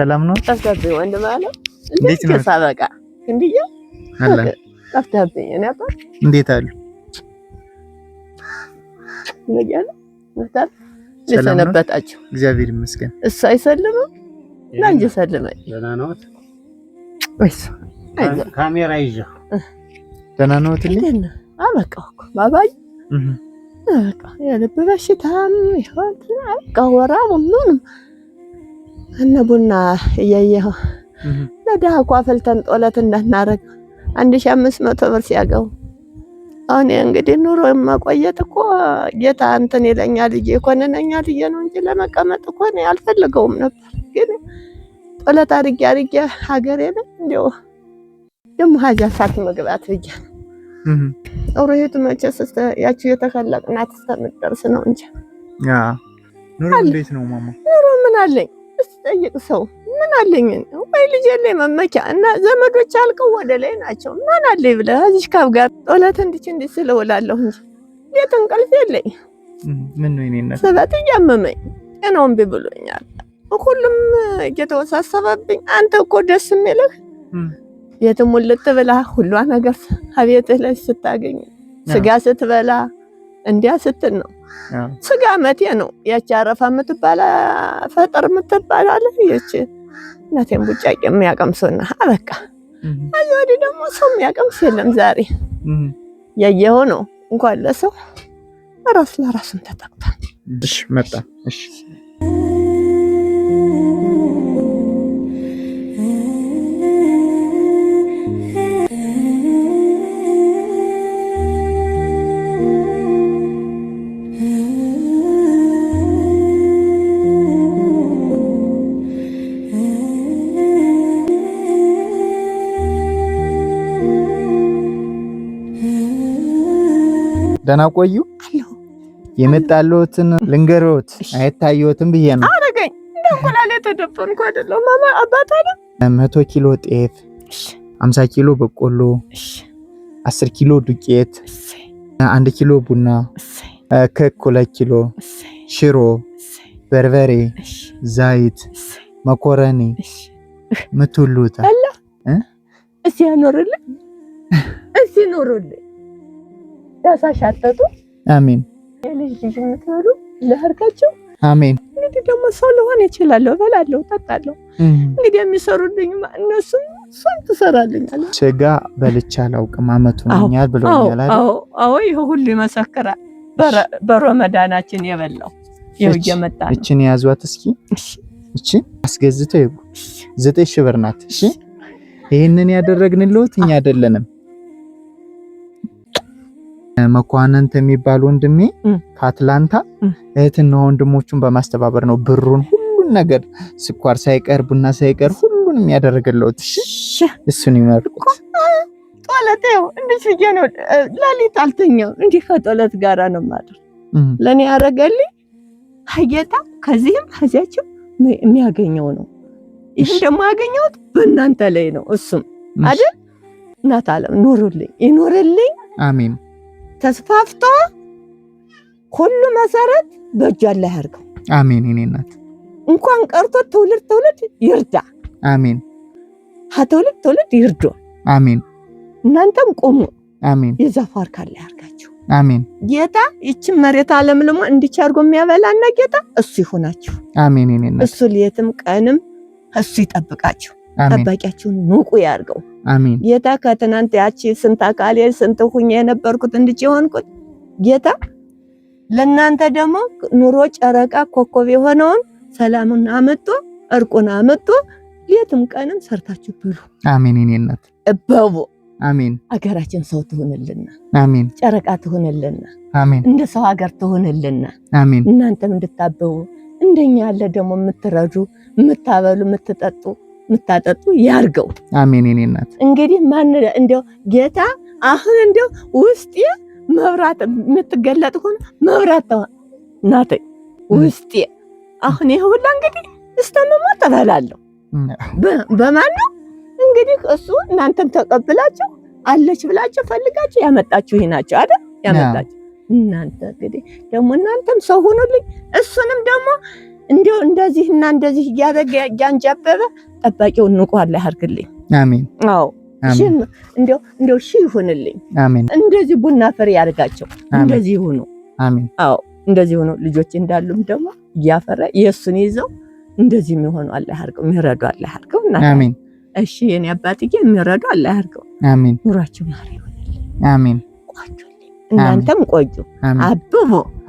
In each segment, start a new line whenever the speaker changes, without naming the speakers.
ሰላም ነው?
ጠፍተብኝ ወንድም አለ። እንዴት ነው ሳበቃ እንዲያ አለ ጠፍተብኝ ነበር።
እንዴት አሉ?
ነገለ ወጣት ለሰነበታችሁ
እግዚአብሔር ይመስገን።
እሱ አይሰልምም ላንጀ ሰልመኝ።
ደህና ነው
ወይስ
ካሜራ ይዤ
ደህና ነው ትልኝ
አበቃው እኮ ባባይ በቃ የልብ በሽታም ይሆን በቃ ወራው ምንም እነ ቡና እያየሁ ለደሃ እኮ አፈልተን ጦለት እንዳናረግ 1500 ብር ሲያገው አሁን እንግዲህ ኑሮ መቆየት እኮ ጌታ እንትን ይለኛል ልጄ ኮነነኛል ልጄ ነው እንጂ ለመቀመጥ እኮ ነው ያልፈልገውም ነበር። ግን ጦለት አድርጌ ሀገሬ ነው እንደው ደሞ ሀጃ ሳት መግባት ልጄ አውሬት መቸስ ያቺ የተከለቅናት እስከምትደርስ ነው እንጂ
ኑሮ እንዴት ነው ማማ?
ኑሮ ምን አለኝ እስጠይቅ ሰው ምን አለኝ ወይ ልጅ ላይ መመኪያ እና ዘመዶች አልቀው ወደ ላይ ናቸው። ምን አለኝ ብለህ እዚህ ካብ ጋር ጦለት እንዲህ ስለውላለሁ እንጂ የት እንቅልፍ የለኝ።
ምን ነው እኔና
ሰበት ያመመኝ ጤናውን ቢብሎኛል። ሁሉም እየተወሳሰበብኝ አንተ እኮ ደስ የሚልህ የትሙልት ብላ ሁሉ ነገር አቤትህ ላይ ስታገኝ ስጋ ስትበላ እንዲያ ስትል ነው። ስጋ መቴ ነው ያቺ አረፋ የምትባላ ፈጠር የምትባል አለ ይቺ እናቴን ቡጫቄ የሚያቀምሱና አበቃ አዛዲ ደግሞ ሰው የሚያቀምስ የለም። ዛሬ ያየው ነው እንኳን ለሰው ለራስም ተጠቅቷል።
እሺ መጣ እሺ ደህና ቆዩ። የመጣለውትን ልንገሮት አይታየውትም ብዬ ነው።
አረገኝ እንደንቆላሌ ተደፈንኩ አይደለም ማማ አባታ ነው
100 ኪሎ ጤፍ 50 ኪሎ በቆሎ 10 ኪሎ ዱቄት 1 ኪሎ ቡና ከክ 2 ኪሎ ሽሮ በርበሬ ዘይት መኮረኒ ምትሉታ አላ እሺ ያኖርልኝ እሺ ኖርልኝ ያሳሻተቱ አሜን። የልጅ ምትሉ ለህርካቸው አሜን። እንግዲህ ደግሞ ሰው ለሆነ ይችላል እበላለሁ እጠጣለሁ። እንግዲህ የሚሰሩልኝ እነሱም ሰው ትሰራልኛል። ስጋ በልቻ አላውቅም አመቱኛል ብሎኛል አይደል? አዎ ይሄ ሁሉ ይመሰክራል። በረመዳናችን የበላው ይሄ እየመጣ ነው። እቺን ያዟት እስኪ እቺ አስገዝተው ይቡ 9000 ብር ናት። እሺ ይሄንን ያደረግንልዎት እኛ አይደለንም። መኳንንት የሚባል ወንድሜ ከአትላንታ እህትና ወንድሞቹን በማስተባበር ነው ብሩን ሁሉን ነገር ስኳር ሳይቀር ቡና ሳይቀር ሁሉንም ያደረገለት። እሺ እሱን ይመርቁት። ጦለቴው እንዴት ይገ ነው ላሊት አልተኛው እንዴ ከጦለት ጋራ ነው ማለት ለኔ ያረጋልኝ ሀየታ ከዚህም ከዚያቸው የሚያገኘው ነው። ይሄን ደግሞ ያገኘሁት በእናንተ ላይ ነው። እሱም አይደል እናት ዓለም ኑሩልኝ ይኑርልኝ አሜን። ተስፋፍቶ ሁሉ መሰረት በእጁ ላይ ያርገው አሜን። እኔ እናት እንኳን ቀርቶ ትውልድ ይርዳ አሜን። ትውልድ ይርዶ አሜን። እናንተም ቆሙ አሜን። የዛፋር ካለ ያርጋችሁ አሜን። ጌታ ይችን መሬት ዓለምልሞ እንዲቻርጎ የሚያበላና ጌታ እሱ ይሁናችሁ አሜን። እኔ እናት እሱ ሌትም ቀንም እሱ ይጠብቃችሁ ጠባቂያችሁን ንቁ ያርገው አሜን። ጌታ ከትናንት ያቺ ስንት አካሌ ስንት ሁኜ የነበርኩት እንድጭሆንኩት ጌታ ለናንተ ደግሞ ኑሮ ጨረቃ ኮከብ የሆነውን ሰላሙን አመጡ እርቁን አመጡ ሌትም ቀንም ሰርታችሁ ብሉ አሜን። እኔ እናት እበቡ አሜን። አገራችን ሰው ትሆንልና አሜን። ጨረቃ ትሆንልና አሜን። እንደ ሰው ሀገር ትሆንልና አሜን። እናንተም እንድታበቡ እንደኛ ያለ ደግሞ የምትረዱ የምታበሉ የምታጠጡ ያርገው አሜን። እኔ እናት እንግዲህ ማን እንደው ጌታ አሁን እንደው ውስጤ መብራት የምትገለጥ ሆነ መብራት ናተ ውስጤ አሁን ይሄ ሁላ እንግዲህ እስተመማ ተበላለሁ በማን ነው እንግዲህ እሱ እናንተም ተቀብላችሁ አለች ብላችሁ ፈልጋችሁ ያመጣችሁ ይናችሁ አይደል ያመጣችሁ እናንተ እንግዲህ ደግሞ እናንተም ሰው ሆኖልኝ እሱንም ደግሞ
እንደው እንደዚህና እንደዚህ እያደረገ ያንጃበበ ጠባቂውን ንቁ አላህ ያርግልኝ።
አሜን።
አዎ እንደው ይሁንልኝ።
አሜን።
እንደዚህ ቡና ፍሬ ያርጋቸው። እንደዚህ ይሁኑ።
አሜን።
አዎ እንደዚህ ሆኖ ልጆች እንዳሉም ደግሞ እያፈራ የሱን ይዘው እንደዚህ የሚሆኑ አላህ ያርገው። የሚረዱ አላህ ያርገው።
አሜን።
እሺ የኔ አባትዬ የሚረዱ አላህ ያርገው።
አሜን።
ኑራችሁ ማሪ ይሁንልኝ።
አሜን።
እናንተም ቆዩ፣ አብቡ።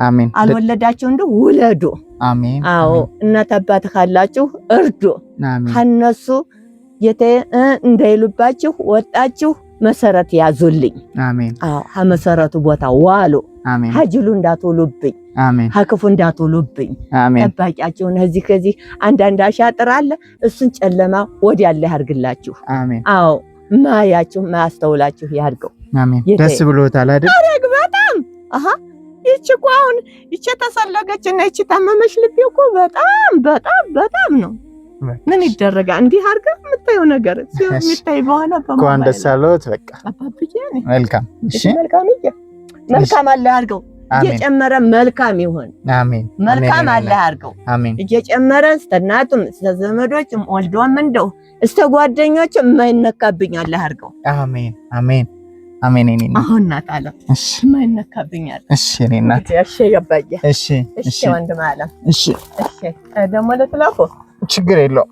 አሜን።
አልወለዳችሁ እንደው ውለዱ።
አሜን።
አዎ እናት አባት ካላችሁ እርዱ።
አሜን።
ከነሱ እንዳይሉባችሁ ወጣችሁ መሰረት ያዙልኝ።
አሜን።
አዎ ከመሰረቱ ቦታ ዋሉ።
አሜን።
ሀጅሉ እንዳትውሉብኝ።
አሜን።
ሀክፉ እንዳትውሉብኝ።
አሜን።
ጠባቂያችሁን ከዚህ አንዳንድ አሻጥር አለ፣ እሱን ጨለማ ወዲያ ያለ ያርግላችሁ።
አሜን።
አዎ ማያችሁ ማያስተውላችሁ ያርገው።
አሜን። ደስ ብሎታል አይደል?
አረግ በጣም ይቺ እኮ አሁን ይቺ ተሰለገችና ይቺ ታመመሽ ልቤ እኮ በጣም ነው። ምን ይደረጋል? እንዲህ አድርገህ የምታየው ነገር የሚታይ በኋላ
እንኳን ደስ አለዎት። በቃ መልካም። እሺ
መልካም አለ ያርገው። እየጨመረ መልካም ይሁን።
አሜን።
መልካም አለ ያርገው።
አሜን።
እየጨመረ እስተናቱም እስተዘመዶችም ወልዶም እንደው እስተ ጓደኞችም የማይነካብኝ አለ ያርገው።
አሜን። አሜን። አሜን። እኔ
አሁን እናት አለ
እሺ
የማይነካብኝ አለ።
እሺ እኔ እናት
እሺ ያባዬ
እሺ
እሺ ወንድም አለ
እሺ
ደግሞ ለጥላፎ
ችግር የለው።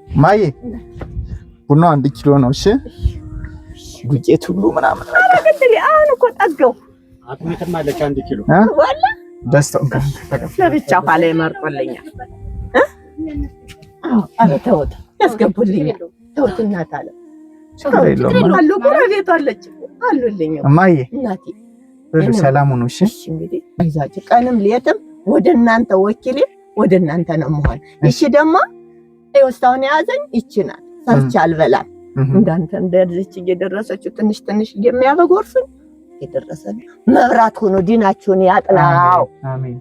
ማዬ ቡናው 1 ኪሎ ነው። እሺ ዱቄት ሁሉ ምናምን
አሁን እኮ ጠገው
አጥሚትም አለች 1 ኪሎ
ወላ
ደስታው
ለብቻ ኋላ ይመርቆልኛል። አረ ተውት ያስገቡልኛል። ተውት እናት አለ
ችግር የለውም።
አሉ ጎረቤት አለች አሉልኝ።
እማዬ
እናቴ
ሁሉ ሰላም ነው። እሺ
እንግዲህ አይዛችሁ ቀንም ሌትም ወደ እናንተ ወኪሌ ወደ እናንተ ነው መሆን። እሺ ደግሞ አይወስታውን ያዘኝ ይችናል ሰርች አልበላም። እንዳንተ እንደዚህ እየደረሰችው ትንሽ የሚያበጎርፍን እየደረሰን መብራት ሆኖ ዲናችሁን ያጥናው።
አሜን።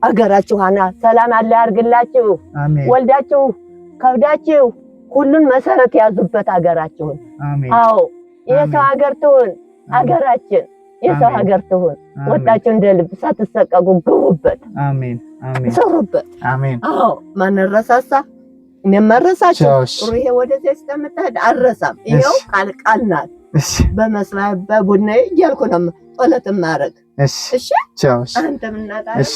አገራችሁና ሰላም አለ ያርግላችሁ።
አሜን።
ወልዳችሁ ከብዳችሁ ሁሉን መሰረት ያዙበት አገራችሁን።
አሜን።
አዎ የሰው ሀገር ትሁን አገራችን፣ የሰው ሀገር ትሁን። ወጣችሁ እንደ ልብ ሳትሰቀቁ ግቡበት።
አሜን። አሜን።
ሰሩበት።
አሜን።
አዎ ማንረሳሳ እነመረሳችሁ ጥሩ ይሄ ወደዚህ እስከምትሄድ አልረሳም። ይሄው ቃል ናት።
እሺ
በመስሪያ በቡናዬ እያልኩ ነው ጦለት ማረግ።
እሺ
እሺ
ቻው።
አንተ ምን እናታለህ?
እሺ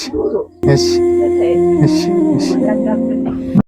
እሺ እሺ